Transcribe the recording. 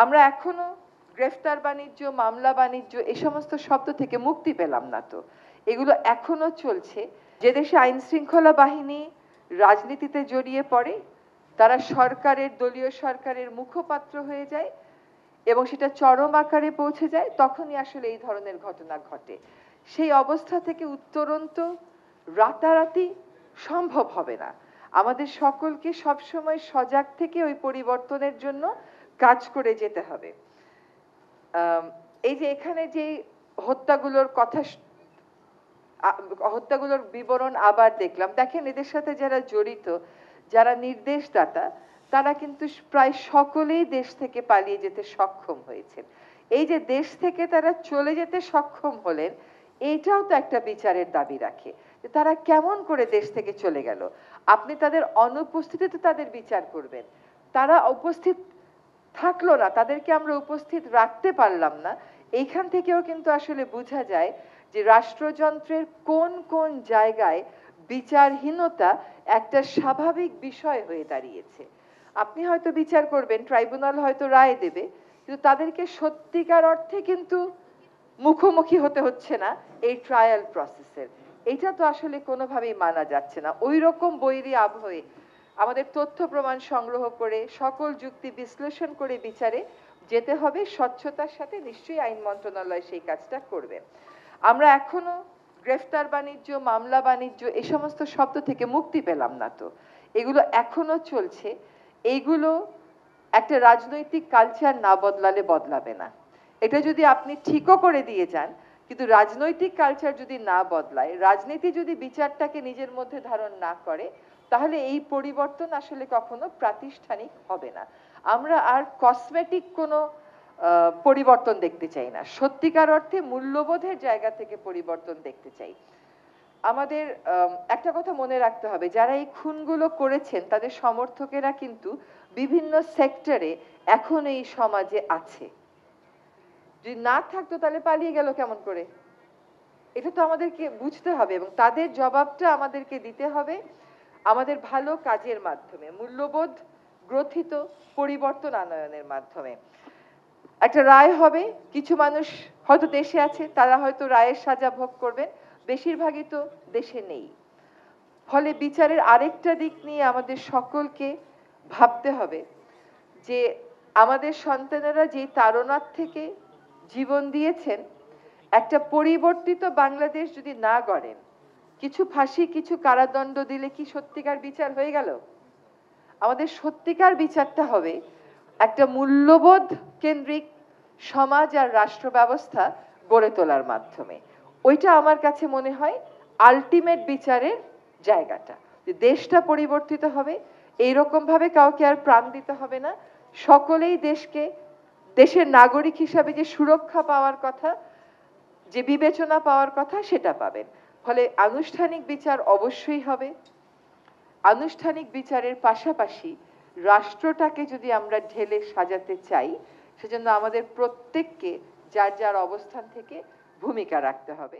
আমরা এখনো গ্রেফতার বাণিজ্য, মামলা বাণিজ্য এই সমস্ত শব্দ থেকে মুক্তি পেলাম না। তো এগুলো এখনো চলছে। যে দেশে আইন শৃঙ্খলা বাহিনী রাজনীতিতে জড়িয়ে পড়ে, তারা সরকারের, দলীয় সরকারের মুখপাত্র হয়ে যায় এবং সেটা চরম আকারে পৌঁছে যায়, তখনই আসলে এই ধরনের ঘটনা ঘটে। সেই অবস্থা থেকে উত্তরণ তো রাতারাতি সম্ভব হবে না। আমাদের সকলকে সবসময় সজাগ থেকে ওই পরিবর্তনের জন্য কাজ করে যেতে হবে। এই যে এখানে যে হত্যাগুলোর কথা, হত্যাগুলোর বিবরণ আবার দেখলাম। দেখেন, এদের সাথে যারা জড়িত, যারা নির্দেশদাতা, তারা কিন্তু প্রায় সকলেই দেশ থেকে পালিয়ে যেতে সক্ষম হয়েছেন। এই যে দেশ থেকে তারা চলে যেতে সক্ষম হলেন, এইটাও তো একটা বিচারের দাবি রাখে যে তারা কেমন করে দেশ থেকে চলে গেল। আপনি তাদের অনুপস্থিতিতে তাদের বিচার করবেন, তারা উপস্থিত থাকলো না, তাদেরকে আমরা উপস্থিত রাখতে পারলাম না। এইখান থেকেও কিন্তু আসলে বোঝা যায় যে রাষ্ট্রযন্ত্রের কোন কোন জায়গায় বিচারহীনতা একটা স্বাভাবিক বিষয় হয়ে দাঁড়িয়েছে। আপনি হয়তো বিচার করবেন, ট্রাইব্যুনাল হয়তো রায় দেবে, কিন্তু তাদেরকে সত্যিকার অর্থে কিন্তু মুখোমুখি হতে হচ্ছে না এই ট্রায়াল প্রসেসের। এটা তো আসলে কোনোভাবেই মানা যাচ্ছে না। ওই রকম বৈরী আবহে আমাদের তথ্য প্রমাণ সংগ্রহ করে সকল যুক্তি বিশ্লেষণ করে বিচারে যেতে হবে স্বচ্ছতার সাথে। নিশ্চয়ই আইন মন্ত্রণালয় সেই কাজটা করবে। আমরা এখনো গ্রেফতার বাণিজ্য, মামলা বাণিজ্য এই সমস্ত শব্দ থেকে মুক্তি পেলাম না। তো এগুলো এখনো চলছে। এইগুলো একটা রাজনৈতিক কালচার না বদলালে বদলাবে না। এটা যদি আপনি ঠিকও করে দিয়ে যান, কিন্তু রাজনৈতিক কালচার যদি না বদলায়, রাজনীতি যদি বিচারটাকে নিজের মধ্যে ধারণ না করে, তাহলে এই পরিবর্তন আসলে কখনো প্রাতিষ্ঠানিক হবে না। আমরা আর কসমেটিক কোনো পরিবর্তন দেখতে চাই না, সত্যিকার অর্থে মূল্যবোধের জায়গা থেকে পরিবর্তন দেখতে চাই। আমাদের একটা কথা মনে রাখতে হবে, যারা এই খুনগুলো করেছেন তাদের সমর্থকেরা কিন্তু বিভিন্ন সেক্টরে এখন এই সমাজে আছে। যদি না থাকতো তাহলে পালিয়ে গেল কেমন করে? এটা তো আমাদেরকে বুঝতে হবে এবং তাদের জবাবটা আমাদেরকে দিতে হবে আমাদের ভালো কাজের মাধ্যমে, মূল্যবোধ গ্রথিত পরিবর্তন আনয়নের মাধ্যমে। একটা রায় হবে, কিছু মানুষ হয়তো দেশে আছে, তারা হয়তো রায়ের সাজা ভোগ করবেন, বেশিরভাগই তো দেশে নেই। ফলে বিচারের আরেকটা দিক নিয়ে আমাদের সকলকে ভাবতে হবে যে আমাদের সন্তানেরা যে তাড়নার থেকে জীবন দিয়েছেন, একটা পরিবর্তিত বাংলাদেশ যদি না গড়েন, কিছু ফাঁসি, কিছু কারাদণ্ড দিলে কি সত্যিকার বিচার হয়ে গেল? আমাদের সত্যিকার বিচারটা হবে একটা মূল্যবোধ কেন্দ্রিক সমাজ আর রাষ্ট্র ব্যবস্থা গড়ে তোলার মাধ্যমে। ওইটা আমার কাছে মনে হয় আলটিমেট বিচারের জায়গাটা। দেশটা পরিবর্তিত হবে, এইরকম ভাবে কাউকে আর প্রাণ দিতে হবে না, সকলেই দেশকে, দেশের নাগরিক হিসাবে যে সুরক্ষা পাওয়ার কথা, যে বিবেচনা পাওয়ার কথা, সেটা পাবেন। ফলে আনুষ্ঠানিক বিচার অবশ্যই হবে। আনুষ্ঠানিক বিচারের পাশাপাশি রাষ্ট্রটাকে যদি আমরা ঢেলে সাজাতে চাই, সেজন্য আমাদের প্রত্যেককে যার যার অবস্থান থেকে ভূমিকা রাখতে হবে।